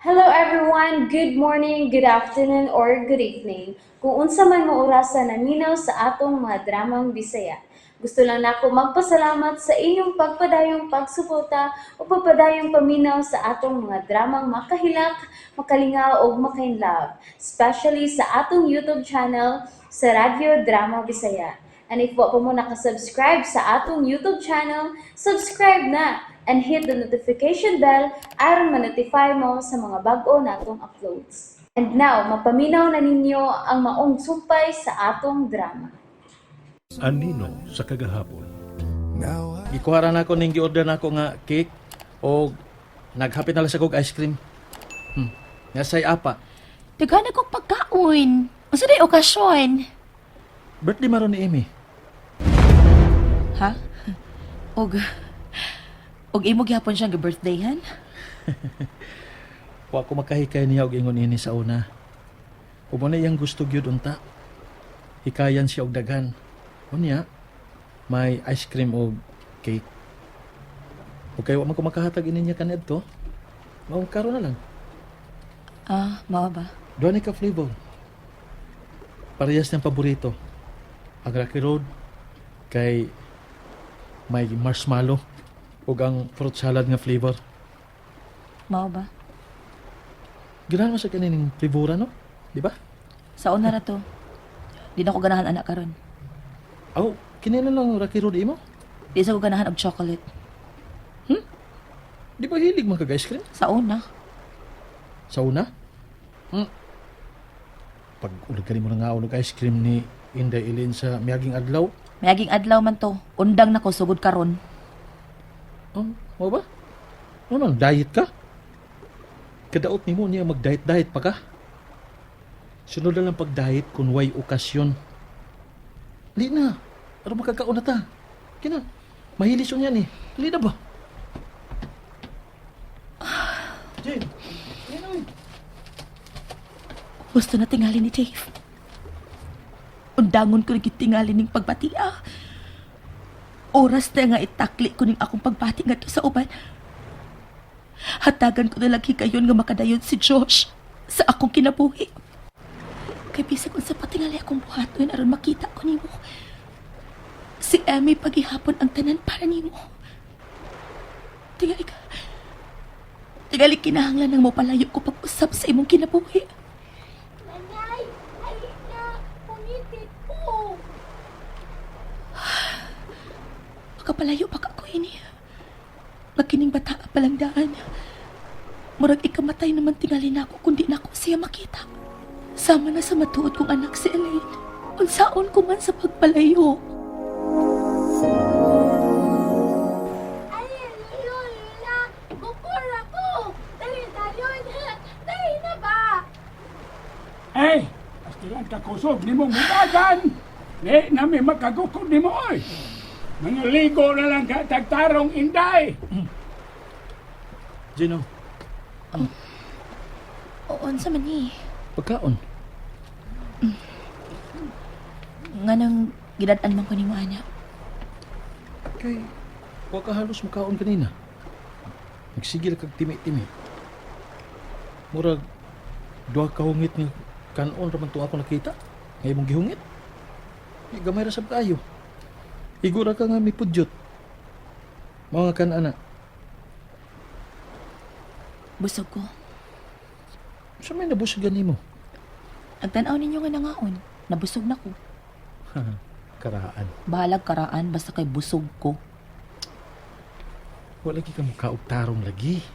Hello everyone, good morning, good afternoon, or good evening. Kung unsa man mo orasan naminaw sa atong mga dramang Bisaya. Gusto lang nako magpasalamat sa inyong pagpadayong pagsuporta o pagpadayong paminaw sa atong mga dramang makahilak, makalingaw o makainlove, especially sa atong YouTube channel sa Radyo Drama Bisaya. And if wa pa mo nakasubscribe sa atong YouTube channel, subscribe na and hit the notification bell aron ma-notify mo sa mga bag-o natong uploads. And now, mapaminaw na ninyo ang maong sumpay sa atong drama. Anino sa kagahapon. Gikuharan ako ning gi-order nako nga cake o naghapit na lang sa kog ice cream. Nga say apa. Dagan akong pagkaon. Unsa day okasyon? Birthday maron ni Amy. Ha? Og imo gihapon siyang birthdayhan? Wa ko makahikay niya og ingon ini sa una. Ug mo na iyang gusto gyud unta. Hikayan siya og daghan. Unya, may ice cream o cake. O kayo man ko makahatag ini niya kaned to. Mao karon na lang. Mao ba? Doon ka flavor. Parehas ng paborito. Ang Rocky Road kay may marshmallow ug ang fruit salad nga flavor. Mao ba? Ganahan mo sa kanining flavor no? Di ba? Sa una na to. Di na ko ganahan anak karon. Aw, kinailan lang Rocky Road imo? Di sa ko ganahan og chocolate. Di ba hilig man kag ice cream? Sa una. Sa una? Pag ulag ka mo na nga og ice cream ni Inday Ilin sa miyaging adlaw. Mayaging adlaw man to. Undang na ko sugod karon. Mo ba? Ano man, diet ka? Kadaot ni mo niya mag-diet-diet pa ka? Sunod na lang pag-diet kung way okasyon. Li na. Ano makakaon na ta? Kina, mahilis yun yan eh. Li na ba? Jane, yan ay. Gusto na tingali ni Dave. Undangon ko nagitingali ning pagbatia. Oras na nga itakli ko ning akong pagbati nga to sa uban. Hatagan ko na lagi kayon nga makadayon si Josh sa akong kinabuhi. Kay bisag unsa pa tingali akong buhaton aron makita ko nimo. Si Emmy paghihapon ang tanan para nimo. Tingali ka. Tingali kinahanglan nang mo palayo ko pag-usap sa imong kinabuhi. Nanay, ayun na, punitin ko. Makapalayo pa ka ko ini. Magkining bata palang daan. Murag ikamatay naman tingali na ako kundi na ako siya makita. Sama na sa matuod kong anak si Elaine. Unsaon ko man sa pagpalayo. Ayun, yun na, bukura ko. Dali na ba? Eh, pastilan ka kusog ni mong budagan. Di namin makagukod ni mo, oy. Mga ligo na lang ka tagtarong inday. Gino, Oo, sa man eh. pagkaon. Nga nang gidadaan man ko ni mo, anak. Kay, wa ka halos makaon kanina. Nagsigil kag timi-timi. Murag, duha ka hungit nga kanon raman to ako nakita. Ngay mong gihungit. Di gamay ra sab kayo. Igura ka nga may pudyot. Mga kanana. Busog ko. Sa may nabusugan nimo. Nagtanaw ninyo nga nangaon. Nabusog na ko. Karaan. Bahalag karaan basta kay busog ko. Wala lagi ka mukha og tarong lagi.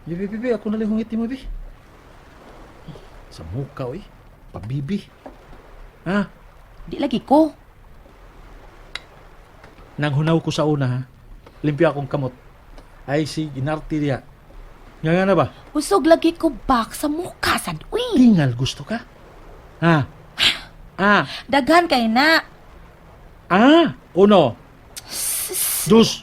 Bibi, ako na lang hungit mo, bi. Sa mukha, oy. Pabibi. Ha? Di lagi ko. Nang hunaw ko sa una, ha? Limpyo akong kamot. Ay, si ginartilya. Nga na ba? Busog lagi ko bak sa mukha, sad. Uy! Tingal gusto ka? Ha? Ah, Daghan kay na. uno. Dos.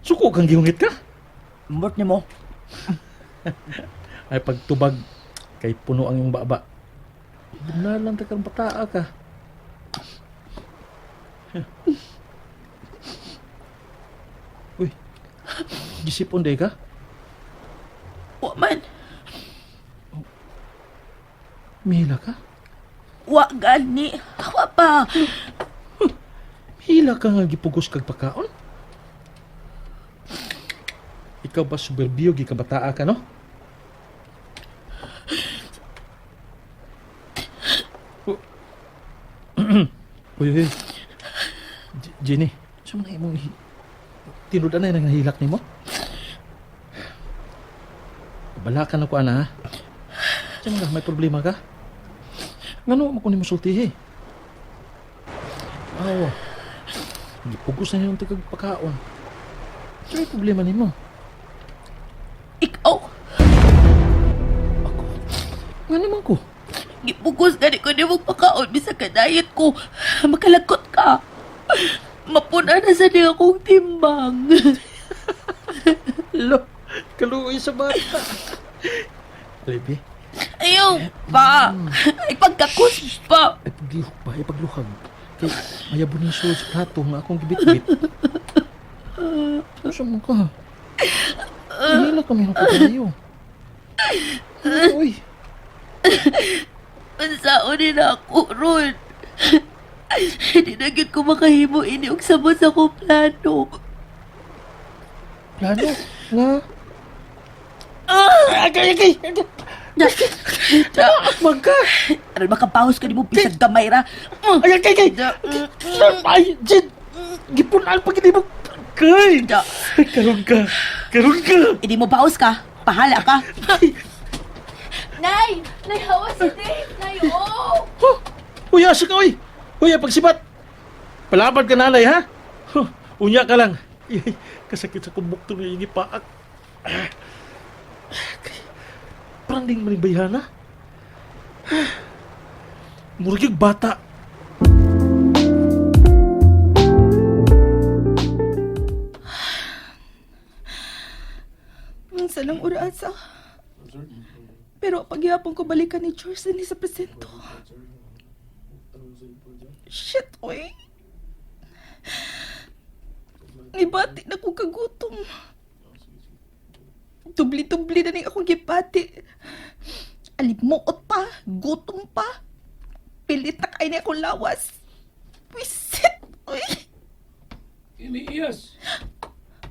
Suko kang gihungit ka? Mbot ni mo. Ay pagtubag kay puno ang iyong baba. Bunalan ta kang bataa ka. Uy, gisipon day ka? Wa man. Mihila ka? Wa gani. Wa pa. Mihila ka nga gipugos kag pagkaon? Ikaw ba suberbiyo gikabataa ka, no? Uy. Jenny, saan na imong tinudan na yung nahilak ni mo? Balakan ako, ana, ha? Saan nga, may problema ka? Ngano mo ko ni mo sultihi? Awa, gipugos na yung tigag pagkaon. Saan may problema ni mo? Ikaw. Ako? Nga naman ko. Gipugos gani ko di mong pakaon bisa ka diet ko. Makalagot ka. Mapuna na sa di akong timbang. Lo, kaluoy sa bata. Baby, Ayaw pa. Ay pagkakus pa. ipaglihok ba? Ipagluhag. Kay mayabon yung sulod sa plato nga akong gibit-bit. Saan mo ka? Hinila kami na tayo. Uy, Unsaon din ako ron. Hindi na gyud ko makahimo ini og sabot sa akong plano. plano nga. Agay! Magka! Aron makapahos ka di mo bisag gamay ra. Ay, Jen! Gipunan pag hindi mo... Kay! Karoon ka! Karoon ka! Hindi mo baos ka. Pahala ka. Nay! Nay, hawa si Dave! Nay, oh! Uy, asa ka, uy! Uy, pagsibat! Palabad ka nanay, ha? Unya ka lang. Ay, kasakit sa kumbok to na yung ipaak. Parang ding manibayhana. Murag yung bata. Minsan lang urasa. Pero pagyapon ko balikan ni George ni sa presento. Shit, oy. Ngibati na ko kagutom. Tubli-tubli na ning akong gipati. Alimuot pa, gutom pa. Pilit na kayo na akong lawas. Wisit, oy. Iniiyas.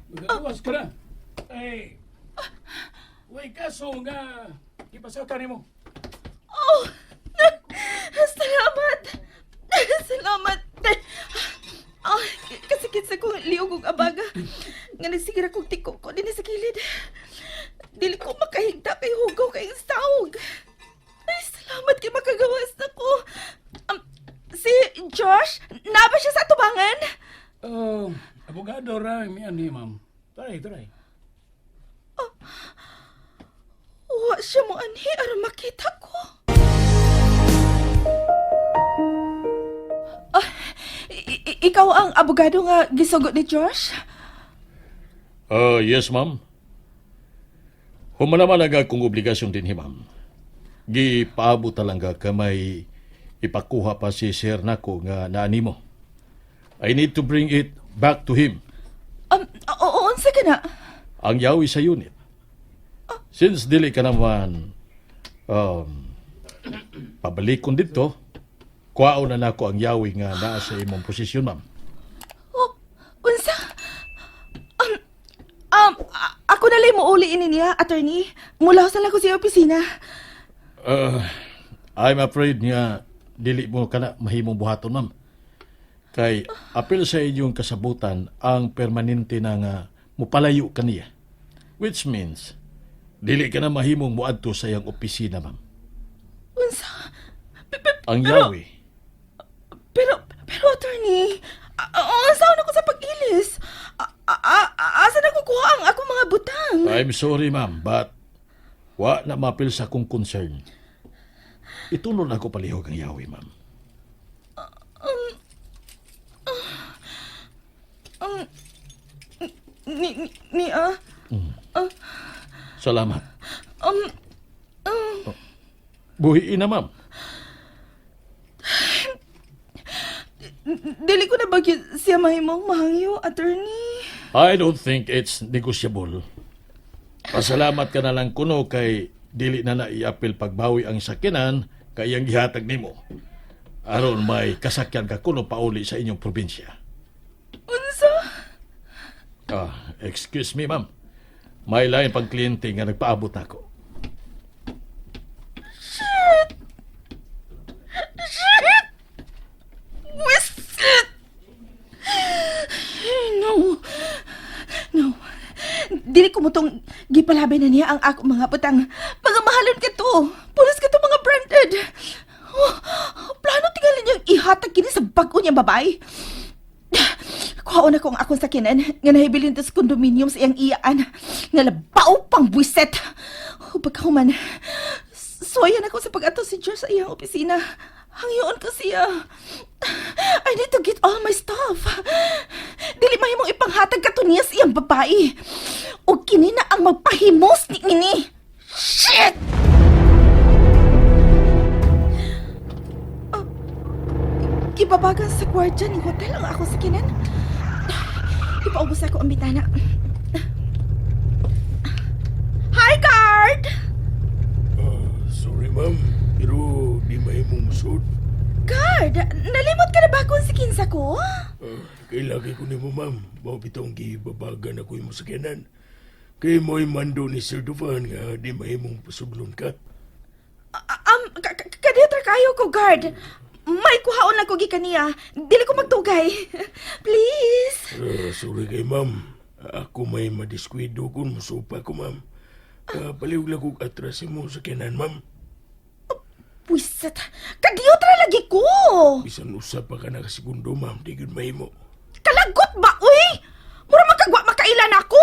Magagawas ka na. Ay, way kaso nga, ipasaka ni mo. Oh, salamat. Salamat. Oh, kasakit sa kong liog ug abaga. Nga nagsigira kong tiko ko din sa kilid. Dili ko makahigda kay hugaw kay sahog. Ay, salamat kay makagawas na ko. Si Josh, naba siya sa tubangan? Abogado ra, miyan ni ma'am. Try. Wa siya mo anhi aron makita ko. Ikaw ang abogado nga gisugot ni Josh? Yes, ma'am. Humanaman aga kong obligasyon din, ma'am. Gipaabot talaga ka may ipakuha pa si Sir Nako nga naani mo. I need to bring it back to him. Oo, unsa ka na? Ang yawi sa unit. Since dili ka naman pabalikon dito, kuwao na nako ang yawi nga naa sa imong posisyon, ma'am. Oh, unsa? Ako na lang mo uli ini niya, attorney. Mula sa lang ko sa opisina. I'm afraid nga dili mo kana mahimong buhaton, ma'am. Kay apil sa inyong kasabutan ang permanente na nga mupalayo kaniya. Which means dili ka na mahimong muadto sa iyang opisina, ma'am. Unsa? Ang yawi. Pero, attorney, unsa na ko sa pag-ilis? Asa na kukuha ang akong mga butang? I'm sorry, ma'am, but wa na mapil sa akong concern. Itunod ako palihog ang yawi, ma'am. Salamat. Buhiin na, ma'am. Dili ko na bagyo siya mahimong mahangyo, attorney. I don't think it's negotiable. Pasalamat ka na lang kuno kay dili na naiapil pagbawi ang sakinan kay ang gihatag nimo. Aron may kasakyan ka kuno pauli sa inyong probinsya. Unsa? Excuse me, ma'am. May lain pang kliyente nga nagpaabot nako. Wisit! No. No. Dili ko mo tong gipalabay na niya ang ako mga putang. Mga mahalon ka to. Pulos ka to mga branded. Oh, plano tingalin niyang ihatag kini sa bago niyang babay. Kuhaon ako ang akong sakinan nga nahibilin to sa condominium sa iyang iyaan. Nga labaw pang buwiset. O pagkahuman, soyan ako sa pag-ato si George sa iyang opisina. Hangyoon ko siya. I need to get all my stuff. Dili mahimong ipanghatag ka to niya sa iyang babae. O kini na ang magpahimos ni ini. Shit! Ibabagan sa kwartya ni hotel ang ako sakinan. Ipaubos ako ang bitana. Hi, guard! Sorry, ma'am. Pero di mahimong sud. Guard, nalimot ka na ba kung si kinsa ko? Kailagi ko nimo, ma'am. Mao bitong gibabagan ako imong sakyanan. Kay mo'y mando ni Sir Dufan nga di mahimong pasudlon ka. Kaditra kayo ko, guard. May kuhaon lang ko gikaniya. Dili ko magtugay. Please. Sorry kay ma'am. Ako may madiskwido kung musupa ko, ma'am. Paliw lang kong atras mo sakyanan, ma'am. Puiset. Kadiotra lagi ko. Bisan usap pa ka na kasigundo, ma'am. Di yun mahimo. Kalagot ba, uy? Mura makagwa makailan ako?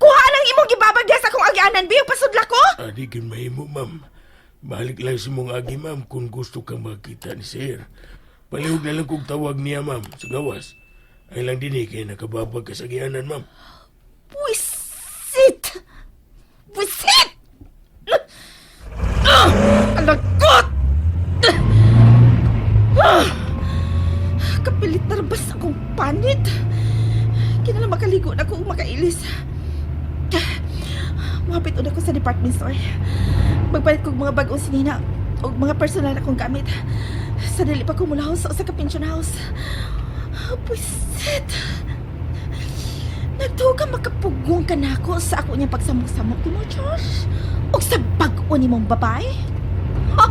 Kuha nang imong gibabagya sa akong agianan, biyong pasudla ko? Di yun mahimo, ma'am. Balik lang si mong agi, ma'am, kung gusto kang makita ni Sir. Palihog na lang kong tawag niya, ma'am, sa gawas. Ay lang din kaya nakababag ka sa gianan, ma'am. Puisit! Puisit! Kalagot! Kapilit na rabas akong panit. Kinala makaligo na kung makailis. Mapit una ko sa department store. Magpalit kong mga bagong sinina o mga personal na kong gamit. Sa dali pa ko mula sa usa ka pension house. Puisit! Nagtuo ka makapugong ka na ako sa ako niyang pagsamok-samok ni mo, Josh? O sa bago ni mong babae? Ha?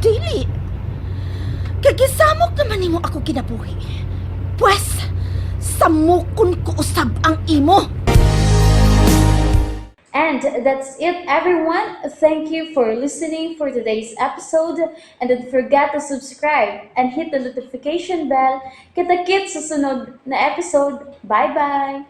Dili. Kagisamok naman ni mo ako kinabuhi. Pwes, samukon ko usab ang imo. And that's it, everyone. Thank you for listening for today's episode. And don't forget to subscribe and hit the notification bell. Kita-kits sa sunod na episode. Bye-bye!